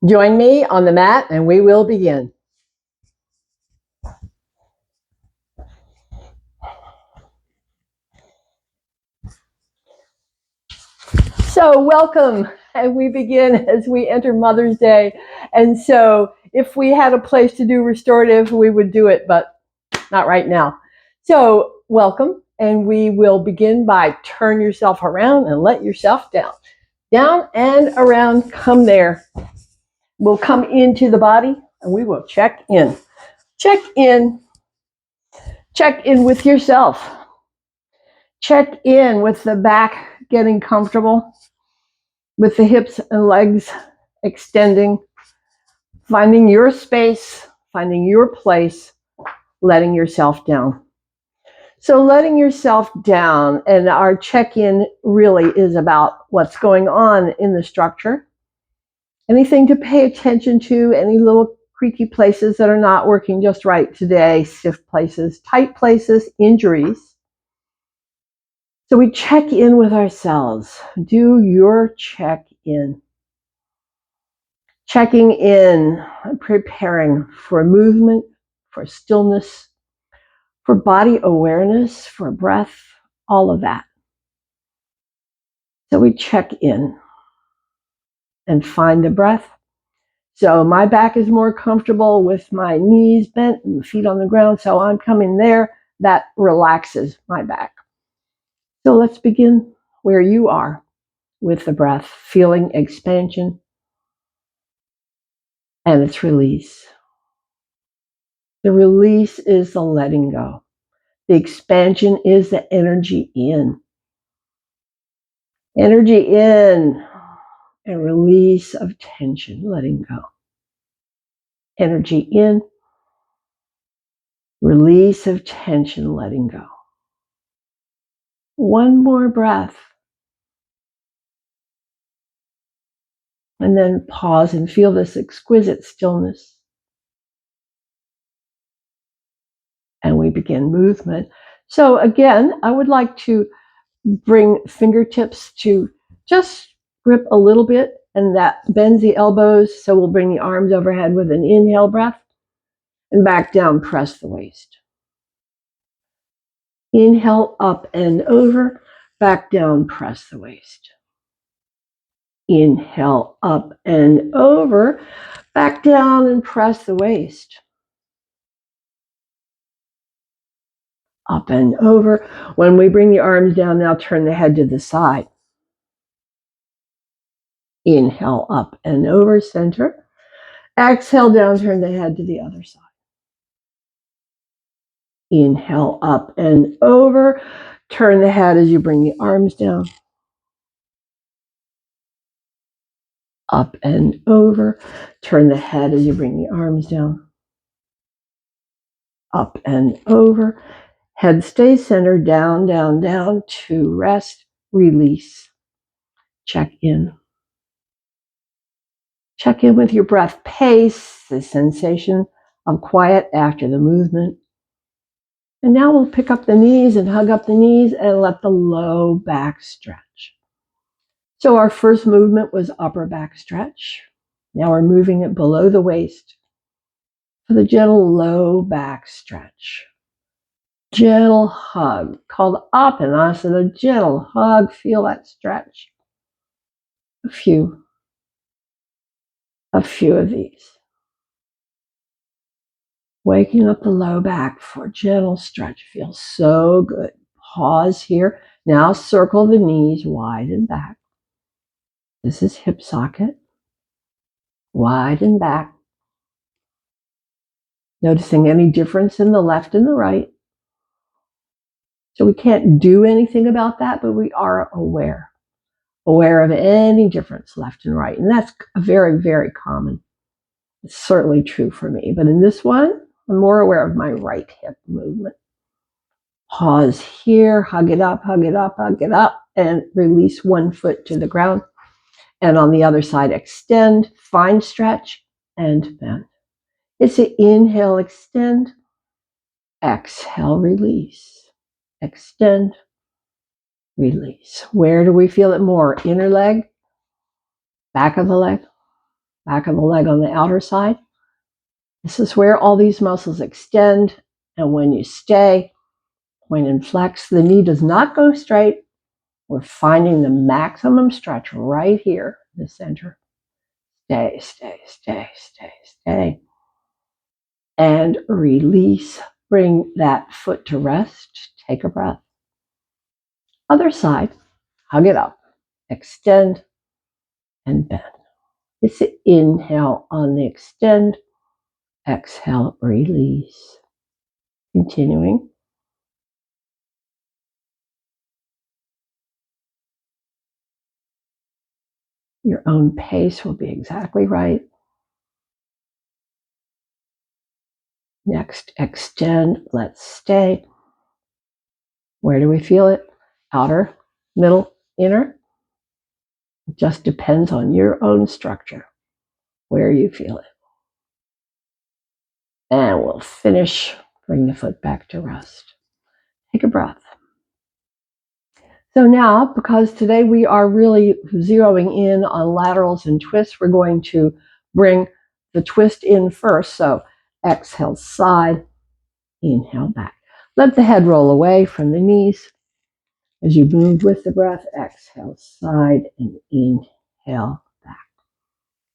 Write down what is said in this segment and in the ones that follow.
Join me on the mat and we will begin. So welcome, and we begin as we enter Mother's Day. And so if we had a place to do restorative, we would do it, but not right now. So welcome, and we will begin by turn yourself around and let yourself down. Down and around, come there. We'll come into the body and we will check in. Check in. Check in with yourself. Check in with the back getting comfortable, with the hips and legs extending, finding your space, finding your place, letting yourself down. So letting yourself down, and our check-in really is about what's going on in the structure. Anything to pay attention to, any little creaky places that are not working just right today, stiff places, tight places, injuries. So we check in with ourselves. Do your check-in. Checking in, preparing for movement, for stillness, for body awareness, for breath, all of that. So we check in and find the breath. So my back is more comfortable with my knees bent and feet on the ground, so I'm coming there. That relaxes my back. So let's begin where you are with the breath, feeling expansion and its release. The release is the letting go. The expansion is the energy in. Energy in and release of tension, letting go. Energy in, release of tension, letting go. One more breath. And then pause and feel this exquisite stillness. And we begin movement. So again, I would like to bring fingertips to just grip a little bit, and that bends the elbows. So we'll bring the arms overhead with an inhale breath and back down, press the waist. Inhale up and over, back down, press the waist. Inhale up and over, back down and press the waist. Up and over. When we bring the arms down, now turn the head to the side. Inhale up and over, center. Exhale down, turn the head to the other side. Inhale up and over, turn the head as you bring the arms down. Up and over, turn the head as you bring the arms down. Up and over, head stays centered, down, down, down, to rest, release. Check in. Check in with your breath pace, the sensation of quiet after the movement. And now we'll pick up the knees and hug up the knees and let the low back stretch. So our first movement was upper back stretch. Now we're moving it below the waist for the gentle low back stretch. Gentle hug, called Apanasana, gentle hug. Feel that stretch. A few of these. Waking up the low back for gentle stretch. Feels so good. Pause here. Now circle the knees wide and back. This is hip socket. Wide and back. Noticing any difference in the left and the right. So we can't do anything about that, but we are aware of any difference left and right. And that's very, very common. It's certainly true for me. But in this one, I'm more aware of my right hip movement. Pause here, hug it up, hug it up, hug it up, and release one foot to the ground. And on the other side, extend, fine stretch, and bend. It's an inhale, extend, exhale, release. Extend, release. Where do we feel it more? Inner leg, back of the leg, back of the leg on the outer side. This is where all these muscles extend, and when you stay, point and flex, the knee does not go straight. We're finding the maximum stretch right here in the center. Stay, stay, stay, stay, stay. And release. Bring that foot to rest. Take a breath. Other side. Hug it up. Extend and bend. It's an inhale on the extend. Exhale, release. Continuing. Your own pace will be exactly right. Next, extend. Let's stay. Where do we feel it? Outer, middle, inner? It just depends on your own structure, where you feel it. And we'll finish. Bring the foot back to rest. Take a breath. So now, because today we are really zeroing in on laterals and twists, we're going to bring the twist in first. So exhale, side, inhale, back. Let the head roll away from the knees. As you move with the breath, exhale, side, and inhale, back.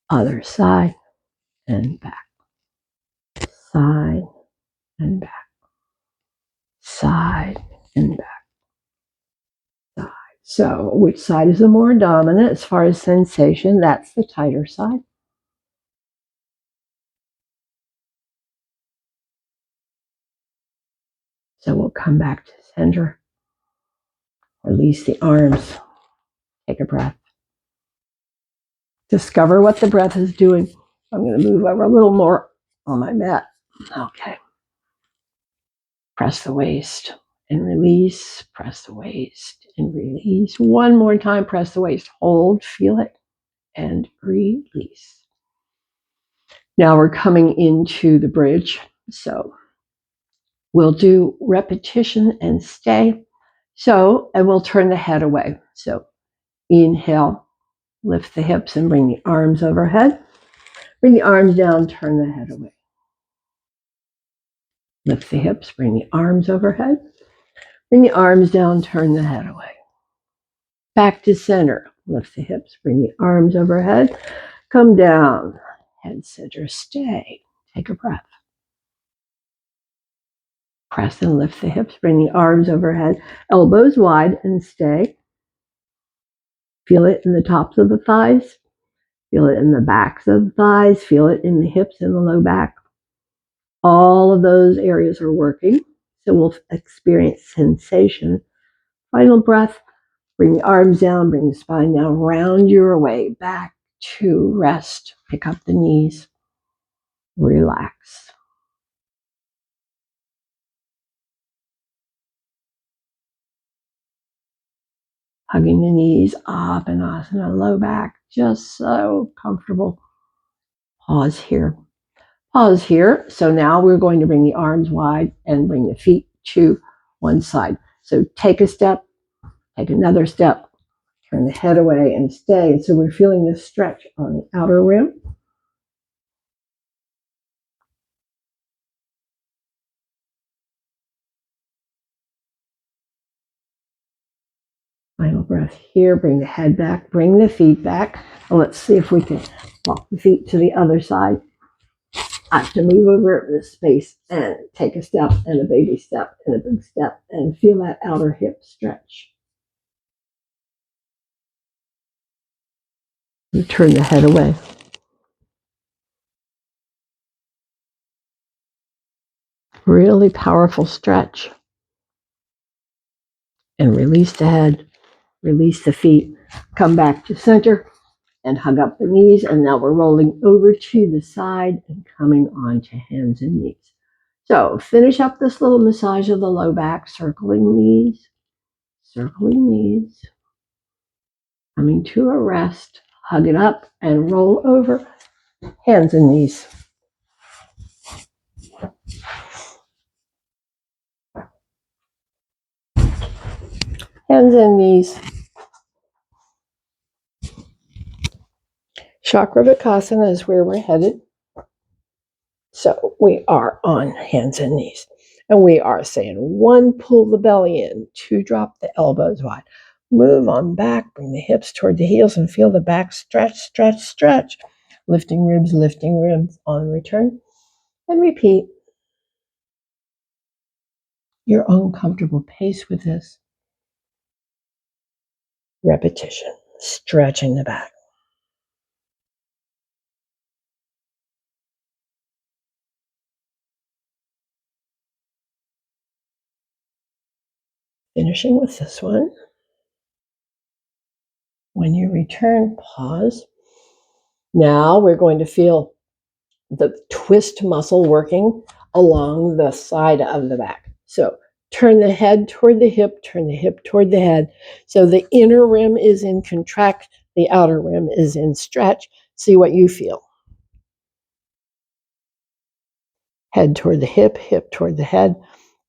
Other side and back. Side and back. Side and back. Side. So which side is the more dominant as far as sensation? That's the tighter side. So we'll come back to center. Release the arms. Take a breath. Discover what the breath is doing. I'm going to move over a little more on my mat. Okay. Press the waist and release. Press the waist and release. One more time. Press the waist. Hold. Feel it. And release. Now we're coming into the bridge. So we'll do repetition and stay. And we'll turn the head away. So inhale, lift the hips and bring the arms overhead. Bring the arms down, turn the head away. Lift the hips, bring the arms overhead. Bring the arms down, turn the head away. Back to center. Lift the hips, bring the arms overhead. Come down, head center, stay. Take a breath. Press and lift the hips, bring the arms overhead, elbows wide and stay. Feel it in the tops of the thighs. Feel it in the backs of the thighs. Feel it in the hips and the low back. All of those areas are working. So we'll experience sensation. Final breath. Bring the arms down, bring the spine down, round your way back to rest. Pick up the knees. Relax. Hugging the knees up and asana, low back, just so comfortable. Pause here. Pause here. So now we're going to bring the arms wide and bring the feet to one side. So take a step, take another step, turn the head away and stay. And so we're feeling this stretch on the outer rim. Final breath here. Bring the head back, bring the feet back. And let's see if we can walk the feet to the other side. I have to move over this space and take a step and a baby step and a big step and feel that outer hip stretch. You turn the head away. Really powerful stretch. And release the head, release the feet, come back to center and hug up the knees. And now we're rolling over to the side and coming on to hands and knees. So finish up this little massage of the low back, circling knees, coming to a rest, hug it up and roll over, hands and knees. Hands and knees. Chakravarkasana is where we're headed. So we are on hands and knees. And we are saying 1, pull the belly in, 2, drop the elbows wide. Move on back, bring the hips toward the heels and feel the back stretch, stretch, stretch. Lifting ribs on return. And repeat your own comfortable pace with this. Repetition, stretching the back. Finishing with this one. When you return, pause. Now we're going to feel the twist muscle working along the side of the back. So turn the head toward the hip, turn the hip toward the head. So the inner rim is in contract, the outer rim is in stretch. See what you feel. Head toward the hip, hip toward the head.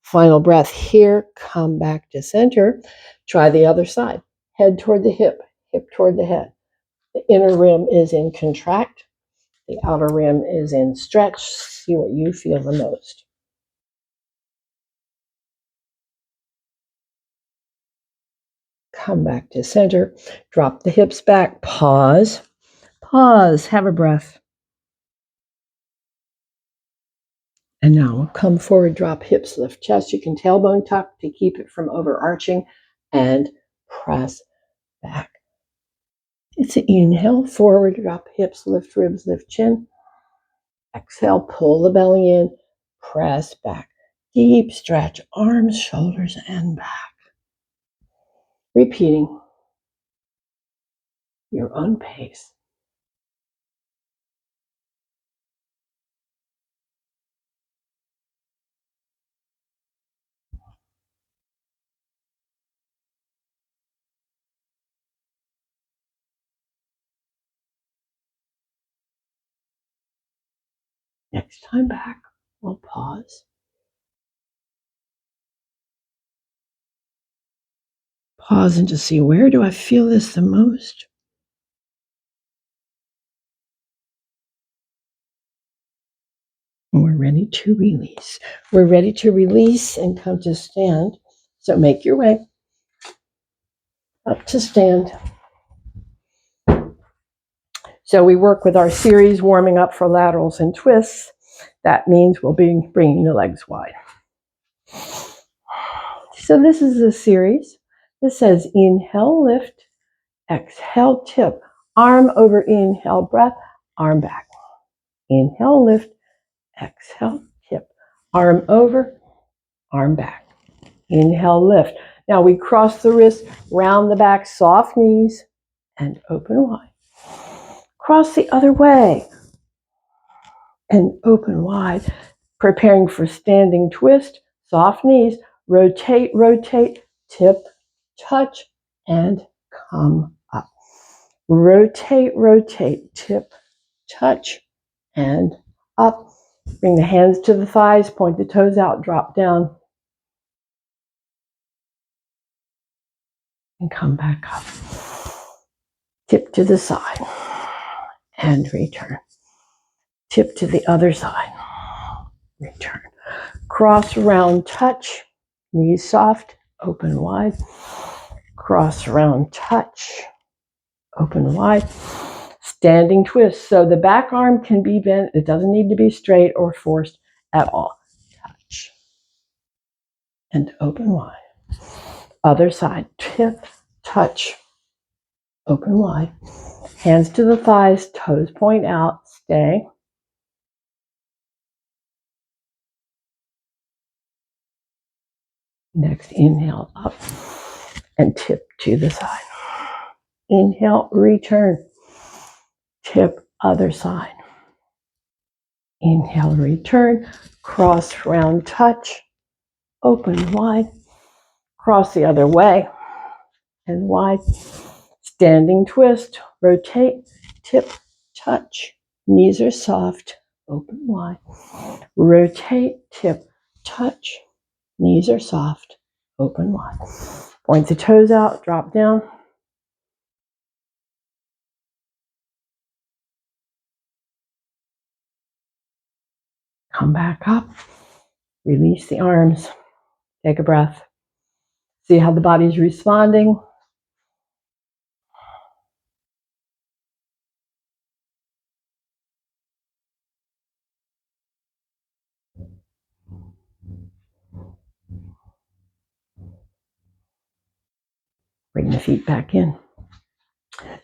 Final breath here, come back to center. Try the other side. Head toward the hip, hip toward the head. The inner rim is in contract. The outer rim is in stretch. See what you feel the most. Come back to center. Drop the hips back. Pause. Pause. Have a breath. And now come forward, drop hips, lift chest. You can tailbone tuck to keep it from overarching and press back. It's an inhale, forward, drop hips, lift ribs, lift chin. Exhale, pull the belly in, press back. Deep stretch, arms, shoulders, and back. Repeating your own pace. Next time back, we'll pause. Pause and just see, where do I feel this the most? And we're ready to release. We're ready to release and come to stand. So make your way up to stand. So we work with our series, warming up for laterals and twists. That means we'll be bringing the legs wide. So this is a series. This says inhale, lift, exhale, tip. Arm over inhale, breath, arm back. Inhale, lift, exhale, tip. Arm over, arm back. Inhale, lift. Now we cross the wrist, round the back, soft knees, and open wide. Cross the other way and open wide. Preparing for standing twist, soft knees, rotate, rotate, tip, touch, and come up. Rotate, rotate, tip, touch, and up. Bring the hands to the thighs, point the toes out, drop down, and come back up. Tip to the side, and return. Tip to the other side, return. Cross, round, touch, knees soft, open wide. Cross, round, touch, open wide. Standing twist. So the back arm can be bent. It doesn't need to be straight or forced at all. Touch and open wide. Other side. Tip, touch, open wide. Hands to the thighs, toes point out. Stay. Next, inhale up and tip to the side. Inhale, return. Tip, other side. Inhale, return. Cross, round, touch. Open wide. Cross the other way and wide. Standing twist. Rotate. Tip, touch. Knees are soft. Open wide. Rotate. Tip, touch. Knees are soft. Open wide. Point the toes out. Drop down. Come back up. Release the arms. Take a breath. See how the body's responding. Bring the feet back in.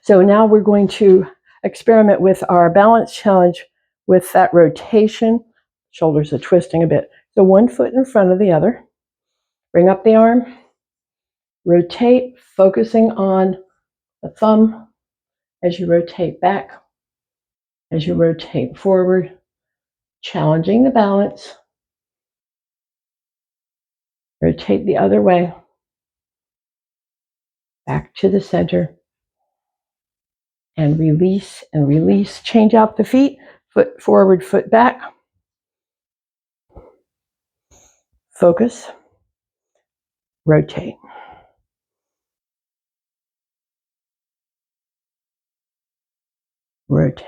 So now we're going to experiment with our balance challenge with that rotation. Shoulders are twisting a bit. So one foot in front of the other. Bring up the arm. Rotate, focusing on the thumb as you rotate back, as you rotate forward, challenging the balance. Rotate the other way, back to the center, and release and release. Change out the feet, foot forward, foot back. Focus, rotate. Rotate.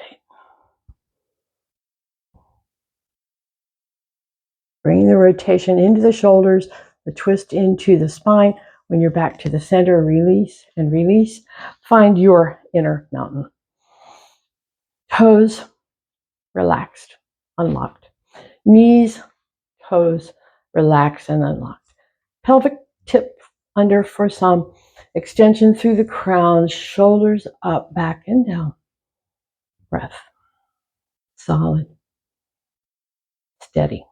Bring the rotation into the shoulders, the twist into the spine. When you're back to the center, release and release. Find your inner mountain. Toes relaxed, unlocked. Knees, toes relaxed and unlocked. Pelvic tip under for some. Extension through the crown, shoulders up, back and down. Breath. Solid. Steady.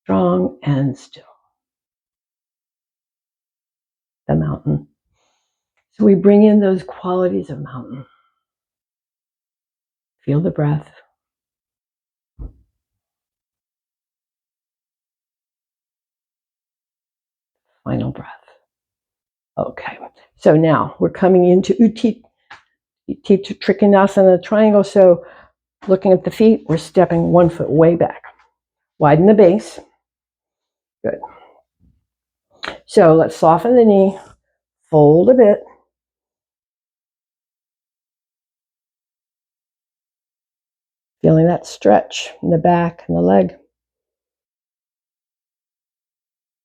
Strong and still. The mountain. So we bring in those qualities of mountain. Feel the breath. Final breath. Okay, so now we're coming into Utthita Trikonasana triangle. So looking at the feet, we're stepping 1 foot way back. Widen the base. Good. So let's soften the knee, fold a bit. Feeling that stretch in the back and the leg.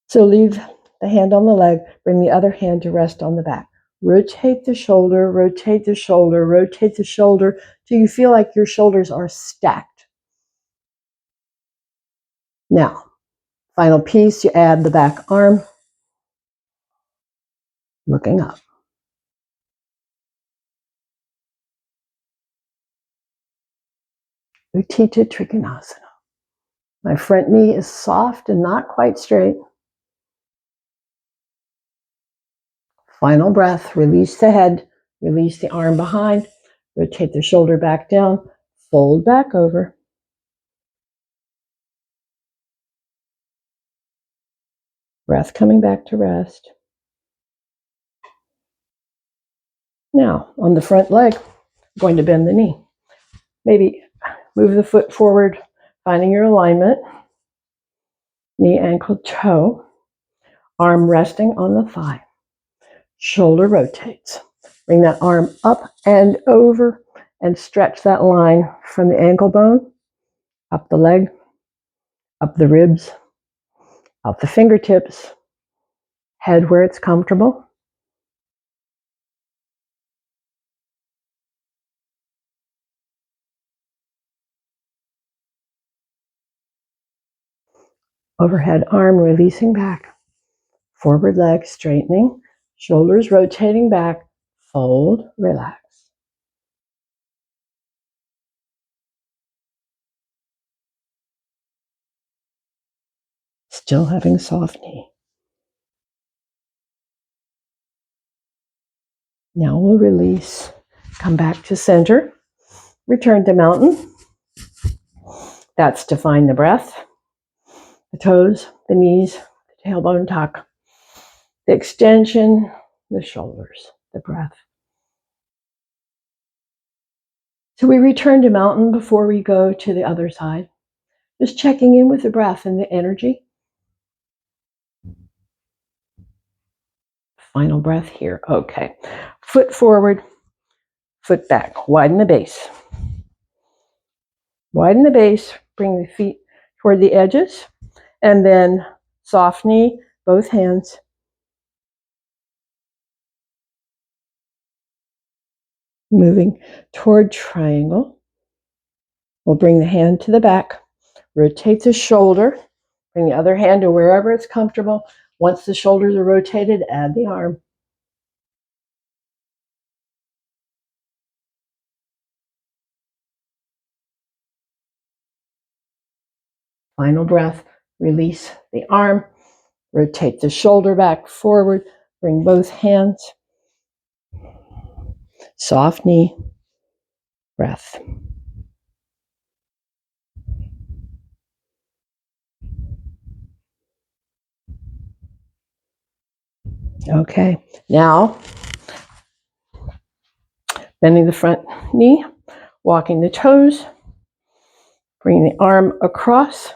So leave the hand on the leg, bring the other hand to rest on the back. Rotate the shoulder, rotate the shoulder, rotate the shoulder till you feel like your shoulders are stacked. Now, final piece, you add the back arm, looking up. Utthita Trikonasana. My front knee is soft and not quite straight. Final breath, release the head, release the arm behind, rotate the shoulder back down, fold back over. Breath coming back to rest. Now, on the front leg, I'm going to bend the knee. Maybe move the foot forward, finding your alignment. Knee, ankle, toe. Arm resting on the thigh. Shoulder rotates. Bring that arm up and over and stretch that line from the ankle bone, up the leg, up the ribs, out the fingertips, head where it's comfortable. Overhead arm releasing back. Forward leg straightening. Shoulders rotating back. Fold, relax. Still having soft knee. Now we'll release. Come back to center. Return to mountain. That's to find the breath. The toes, the knees, the tailbone tuck. The extension, the shoulders, the breath. So we return to mountain before we go to the other side. Just checking in with the breath and the energy. Final breath here. Okay. Foot forward, foot back. Widen the base. Widen the base, bring the feet toward the edges, and then soft knee, both hands. Moving toward triangle. We'll bring the hand to the back, rotate the shoulder, bring the other hand to wherever it's comfortable. Once the shoulders are rotated, add the arm. Final breath, release the arm, rotate the shoulder back forward, bring both hands, soft knee, breath. Okay, now bending the front knee, walking the toes, bring the arm across,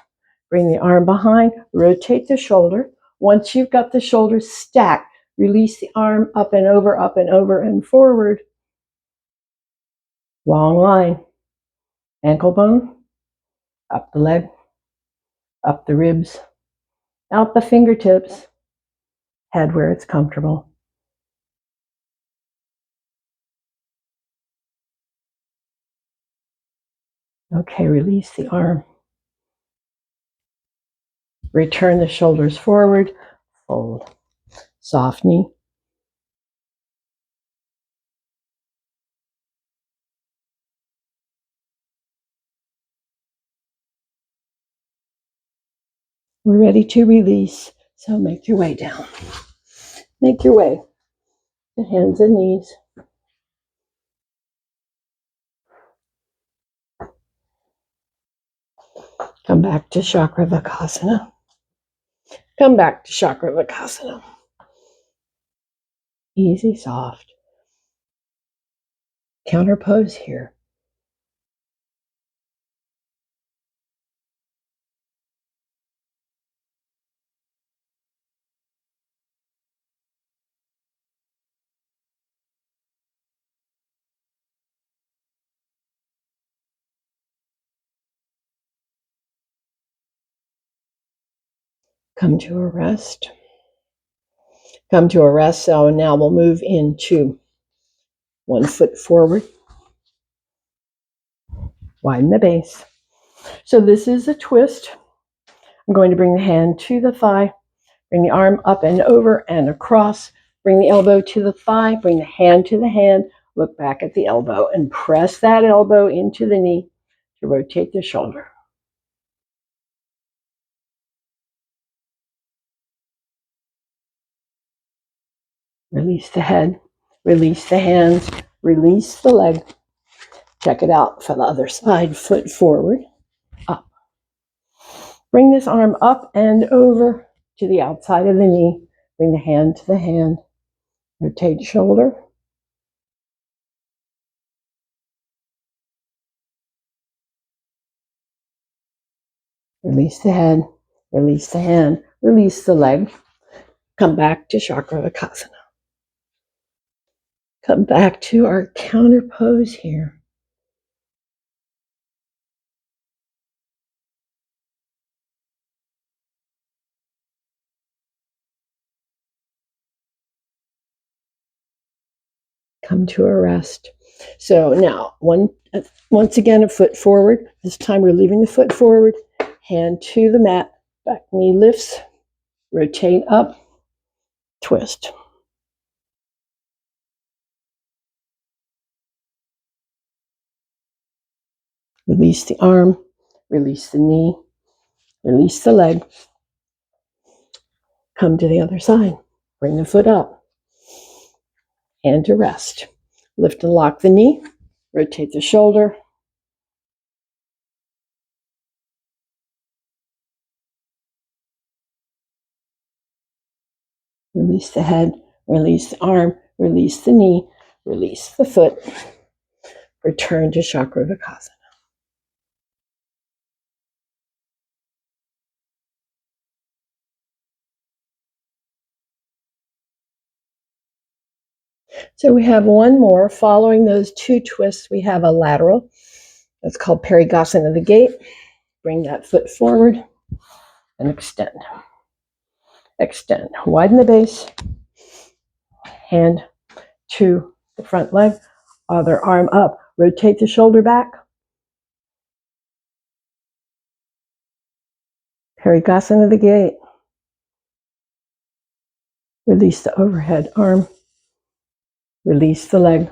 bring the arm behind, rotate the shoulder. Once you've got the shoulders stacked, release the arm up and over and forward. Long line. Ankle bone, up the leg, up the ribs, out the fingertips, head where it's comfortable. Okay, release the arm. Return the shoulders forward, fold. Soft knee. We're ready to release, so make your way down. Make your way to hands and knees. Come back to Chakravakasana. Come back to Chakravakasana. Easy, soft. Counter pose here. Come to a rest. Come to a rest. So now we'll move into one foot forward. Widen the base. So this is a twist. I'm going to bring the hand to the thigh, bring the arm up and over and across, bring the elbow to the thigh, bring the hand to the hand, look back at the elbow and press that elbow into the knee to rotate the shoulder. Release the head, release the hands, release the leg. Check it out for the other side, foot forward, up. Bring this arm up and over to the outside of the knee. Bring the hand to the hand. Rotate shoulder. Release the head, release the hand, release the leg. Come back to Chakravakasana. Come back to our counter pose here. Come to a rest. So now, once again, a foot forward. This time we're leaving the foot forward. Hand to the mat. Back knee lifts. Rotate up. Twist. Release the arm. Release the knee. Release the leg. Come to the other side. Bring the foot up. Hand to rest. Lift and lock the knee. Rotate the shoulder. Release the head, release the arm, release the knee, release the foot. Return to Chakravakasana. So we have one more. Following those two twists, we have a lateral That's called Parigasana of the gate. Bring that foot forward and extend. Extend. Widen the base. Hand to the front leg. Other arm up. Rotate the shoulder back. Parigasana of the gate. Release the overhead arm. Release the leg.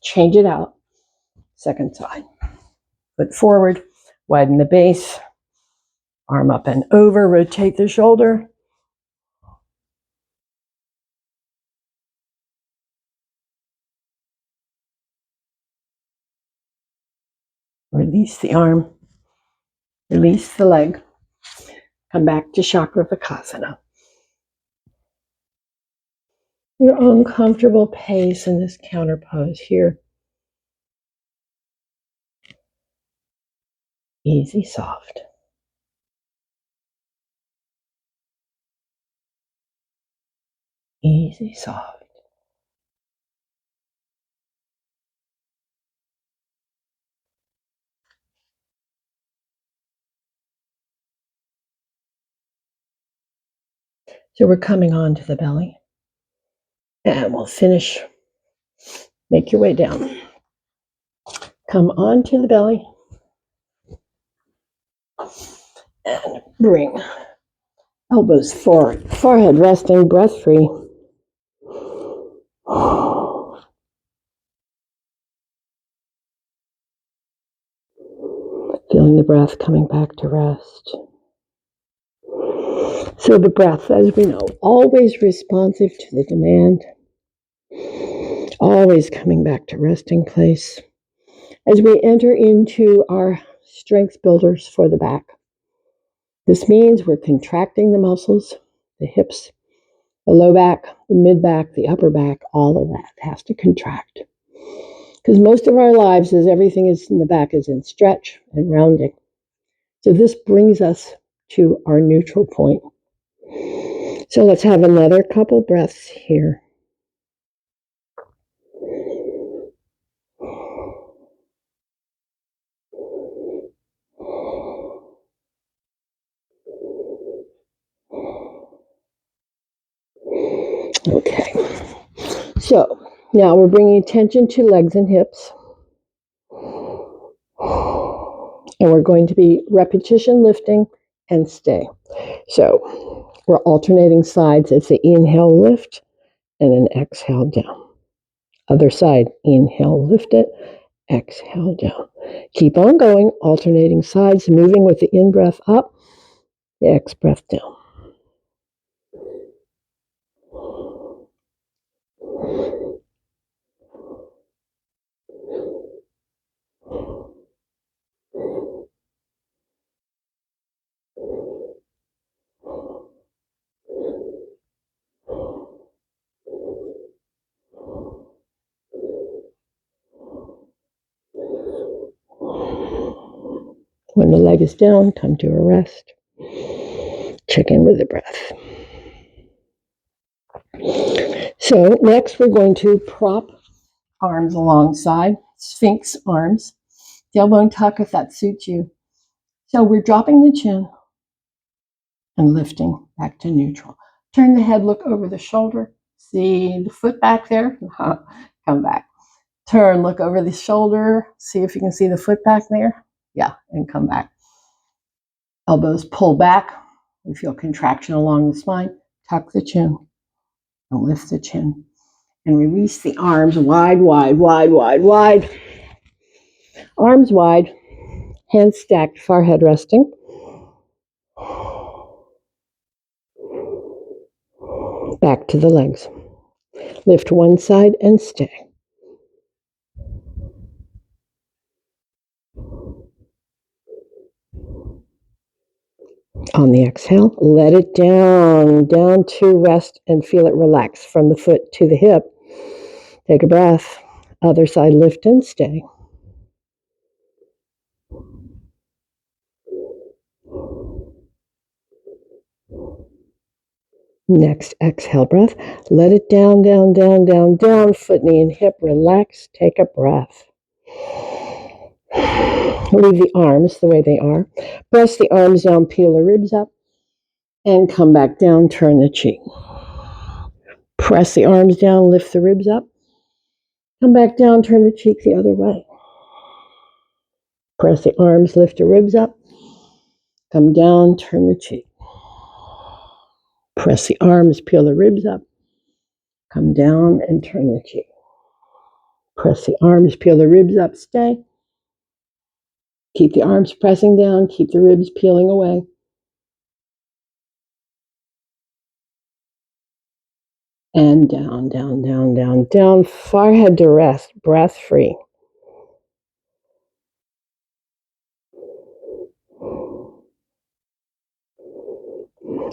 Change it out. Second side. Foot forward. Widen the base. Arm up and over. Rotate the shoulder. Release the arm. Release the leg. Come back to Chakravarkasana. Your own comfortable pace in this counter pose here. Easy, soft. Easy, soft. So we're coming on to the belly. And we'll finish. Make your way down. Come on to the belly. And bring elbows forward. Forehead resting, breath free. Feeling the breath coming back to rest. So the breath, as we know, always responsive to the demand. Always coming back to resting place. As we enter into our strength builders for the back. This means we're contracting the muscles, the hips, the low back, the mid back, the upper back, all of that has to contract. Because most of our lives is everything is in the back is in stretch and rounding. So this brings us to our neutral point. So let's have another couple breaths here. Okay. So now we're bringing attention to legs and hips. And we're going to be repetition lifting and stay. So we're alternating sides. It's an inhale, lift, and an exhale down. Other side, inhale, lift it, exhale down. Keep on going, alternating sides, moving with the in-breath up, the ex-breath down. When the leg is down, come to a rest. Check in with the breath. So next we're going to prop arms alongside, Sphinx arms, tailbone tuck if that suits you. So we're dropping the chin and lifting back to neutral. Turn the head, look over the shoulder. See the foot back there? Come back. Turn, look over the shoulder. See if you can see the foot back there. Yeah, and come back. Elbows pull back. We feel contraction along the spine. Tuck the chin and lift the chin. And release the arms wide, wide, wide, wide, wide. Arms wide. Hands stacked, forehead resting. Back to the legs. Lift one side and stay. On the exhale, let it down to rest and feel it relax from the foot to the hip. Take a breath. Other side, lift and stay. Next exhale breath. Let it down, down, down, down, down. Foot, knee, and hip relax. Take a breath. Leave the arms the way they are. Press the arms down, peel the ribs up, and come back down, turn the cheek. Press the arms down, lift the ribs up, come back down, turn the cheek the other way. Press the arms, lift the ribs up, come down, turn the cheek. Press the arms, peel the ribs up, come down and turn the cheek. Press the arms, peel the ribs up, stay. Keep the arms pressing down, keep the ribs peeling away. And down, down, down, down, down, forehead to rest, breath free.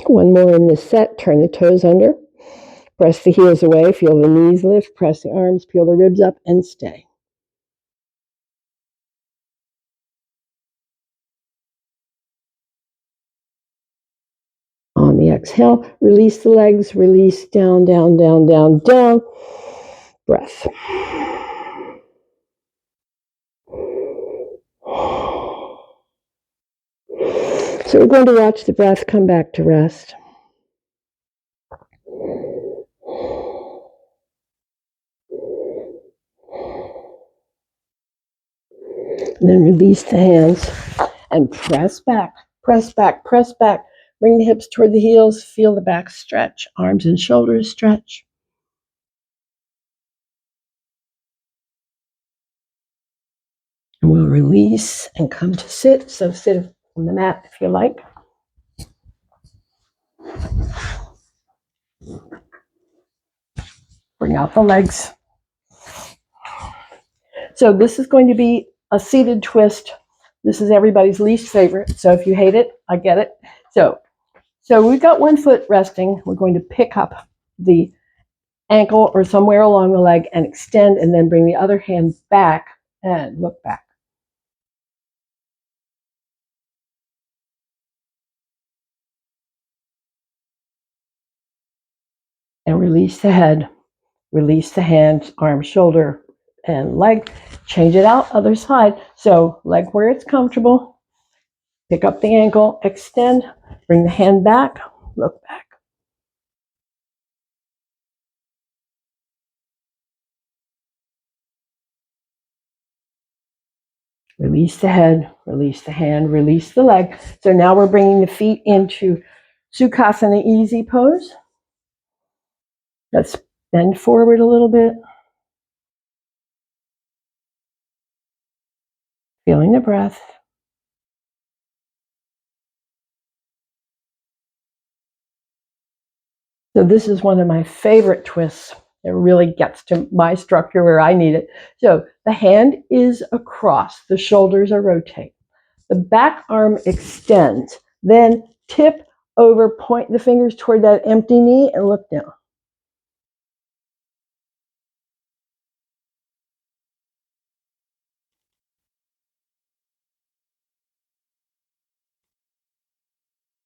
One more in this set, turn the toes under, press the heels away, feel the knees lift, press the arms, peel the ribs up, and stay. On the exhale, release the legs, release down, down, down, down, down. Breath. So we're going to watch the breath come back to rest. And then release the hands and press back, press back, press back. Bring the hips toward the heels, feel the back stretch, arms and shoulders stretch. And we'll release and come to sit. So sit on the mat if you like. Bring out the legs. So this is going to be a seated twist. This is everybody's least favorite. So if you hate it, I get it. So we've got one foot resting. We're going to pick up the ankle or somewhere along the leg and extend, and then bring the other hand back and look back. And release the head, release the hand, arm, shoulder, and leg. Change it out, other side. So leg where it's comfortable. Pick up the ankle, extend, bring the hand back, look back. Release the head, release the hand, release the leg. So now we're bringing the feet into Sukhasana easy pose. Let's bend forward a little bit. Feeling the breath. So this is one of my favorite twists. It really gets to my structure where I need it. So the hand is across, the shoulders are rotating. The back arm extends, then tip over, point the fingers toward that empty knee and look down.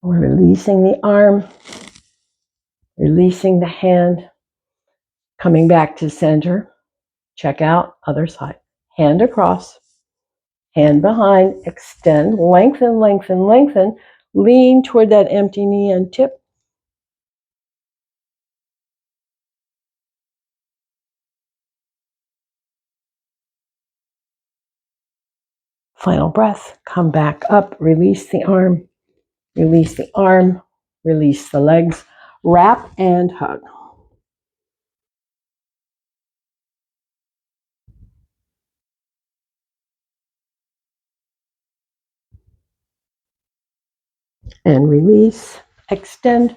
We're releasing the arm, releasing the hand, coming back to center. Check out, other side. Hand across, hand behind, extend, lengthen, lengthen, lengthen. Lean toward that empty knee and tip. Final breath, come back up, release the arm, release the arm, release the legs, wrap and hug. And release, extend,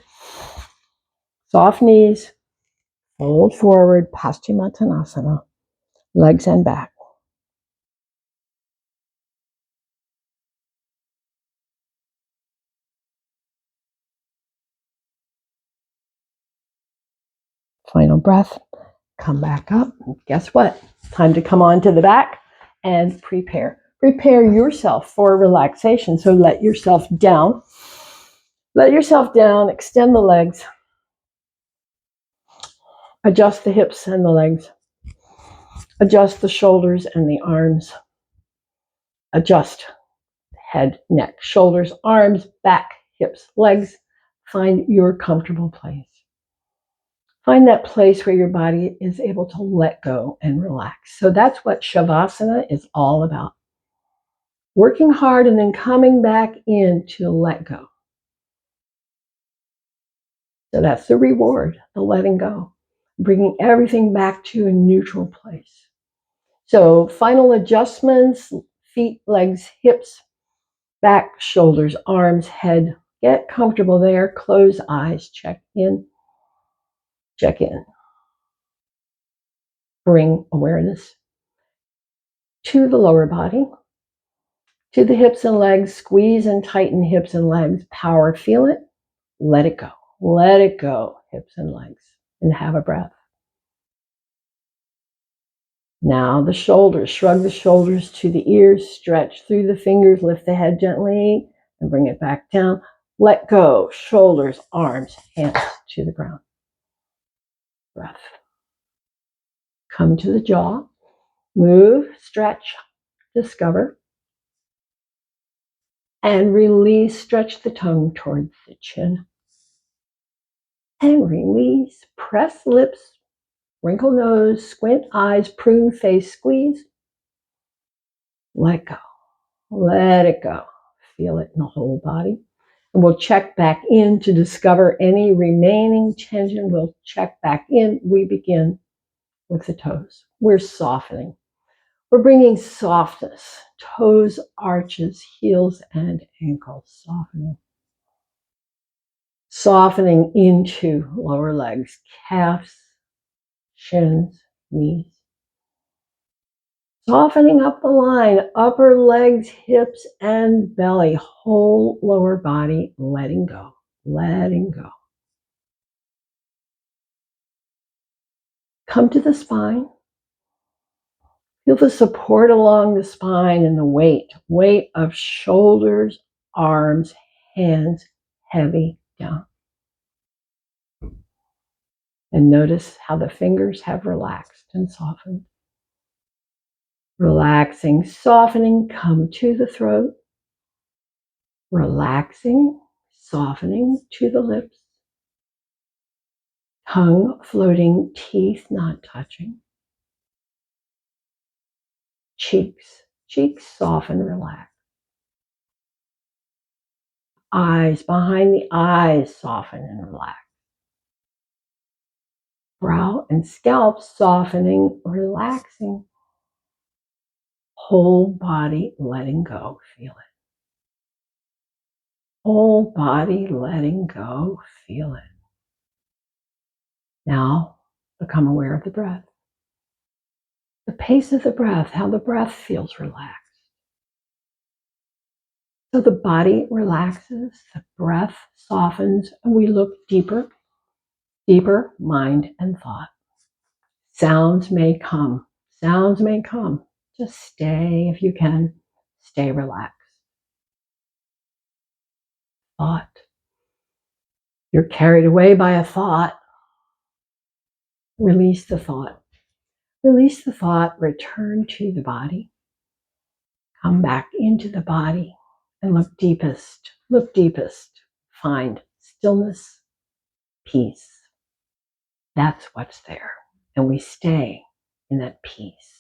soft knees, fold forward, Paschimottanasana, legs and back. Final breath, come back up. Guess what? Time to come on to the back and prepare. Prepare yourself for relaxation. So let yourself down. Let yourself down, extend the legs. Adjust the hips and the legs. Adjust the shoulders and the arms. Adjust head, neck, shoulders, arms, back, hips, legs. Find your comfortable place. Find that place where your body is able to let go and relax. So that's what Shavasana is all about. Working hard and then coming back in to let go. So that's the reward, the letting go, bringing everything back to a neutral place. So final adjustments, feet, legs, hips, back, shoulders, arms, head. Get comfortable there. Close eyes, check in, check in. Bring awareness to the lower body, to the hips and legs. Squeeze and tighten hips and legs. Power, feel it. Let it go. Let it go, hips and legs. And have a breath. Now the shoulders, shrug the shoulders to the ears, stretch through the fingers, lift the head gently and bring it back down. Let go, shoulders, arms, hands to the ground. Breath. Come to the jaw, move, stretch, discover, and release, stretch the tongue towards the chin. And release, press lips, wrinkle nose, squint eyes, prune face, squeeze. Let go. Let it go. Feel it in the whole body. And we'll check back in to discover any remaining tension. We'll check back in. We begin with the toes. We're softening. We're bringing softness. Toes, arches, heels, and ankles. Softening. Softening into lower legs, calves, shins, knees. Softening up the line, upper legs, hips, and belly, whole lower body, letting go, letting go. Come to the spine. Feel the support along the spine and the weight of shoulders, arms, hands, heavy down. And notice how the fingers have relaxed and softened. Relaxing, softening, come to the throat. Relaxing, softening to the lips. Tongue floating, teeth not touching. Cheeks soften, relax. Eyes, behind the eyes, soften and relax. Brow and scalp softening, relaxing. Whole body letting go, feel it. Whole body letting go, feel it. Now, become aware of the breath. The pace of the breath, how the breath feels relaxed. So the body relaxes, the breath softens, and we look deeper, deeper mind and thought. Sounds may come. Sounds may come. Just stay if you can. Stay relaxed. Thought. You're carried away by a thought. Release the thought. Release the thought. Return to the body. Come back into the body and look deepest. Look deepest. Find stillness, peace. That's what's there. And we stay in that peace.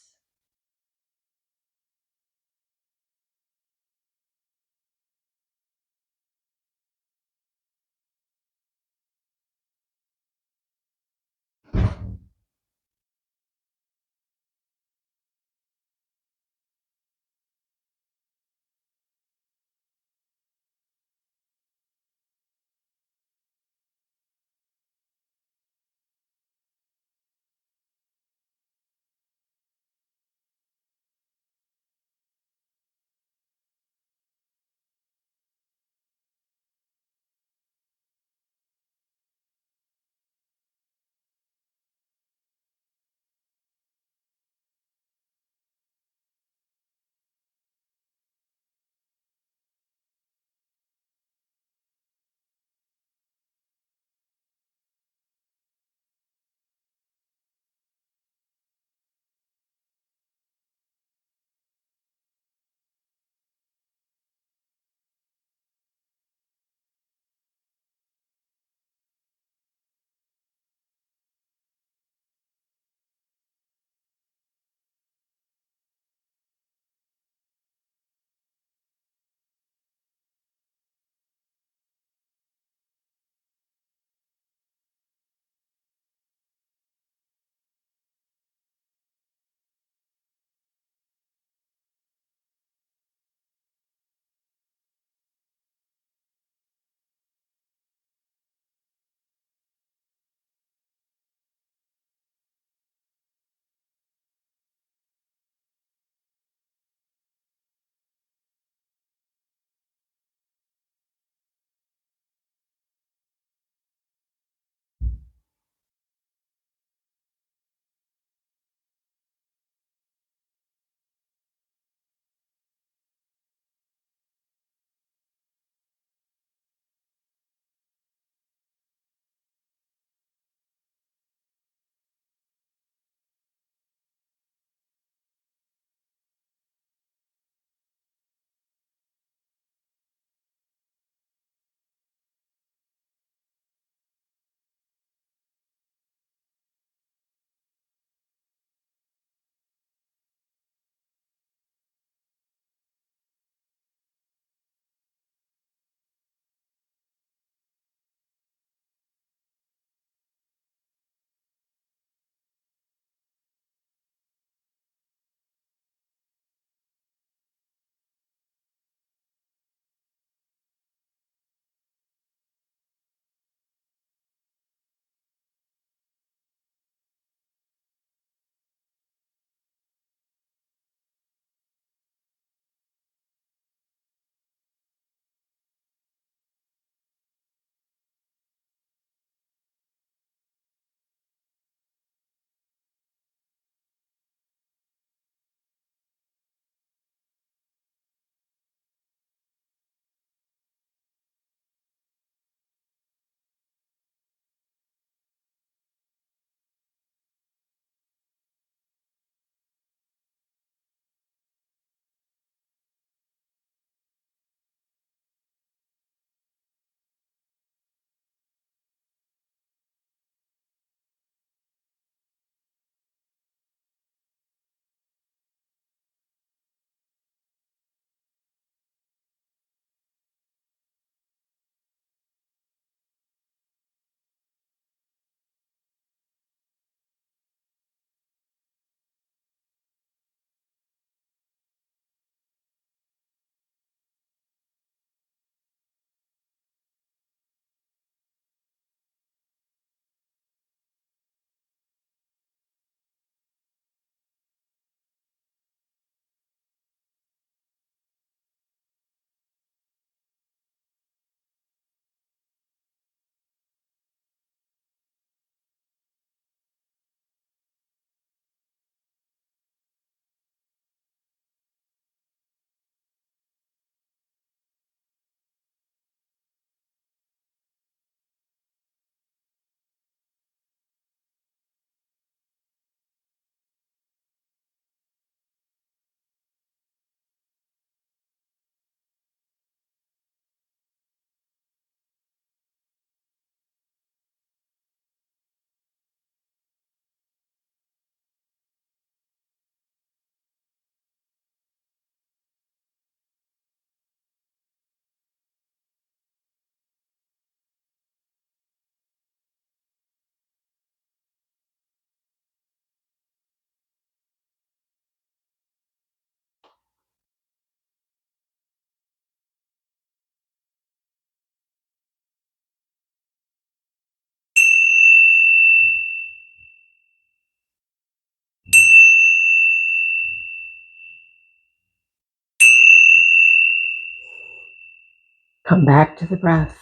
Come back to the breath.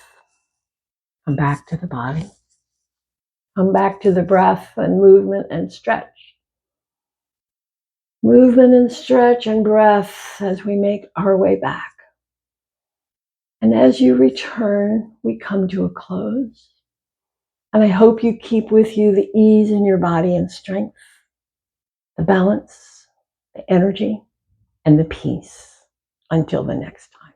Come back to the body. Come back to the breath and movement and stretch. Movement and stretch and breath as we make our way back. And as you return, we come to a close. And I hope you keep with you the ease in your body and strength, the balance, the energy, and the peace until the next time.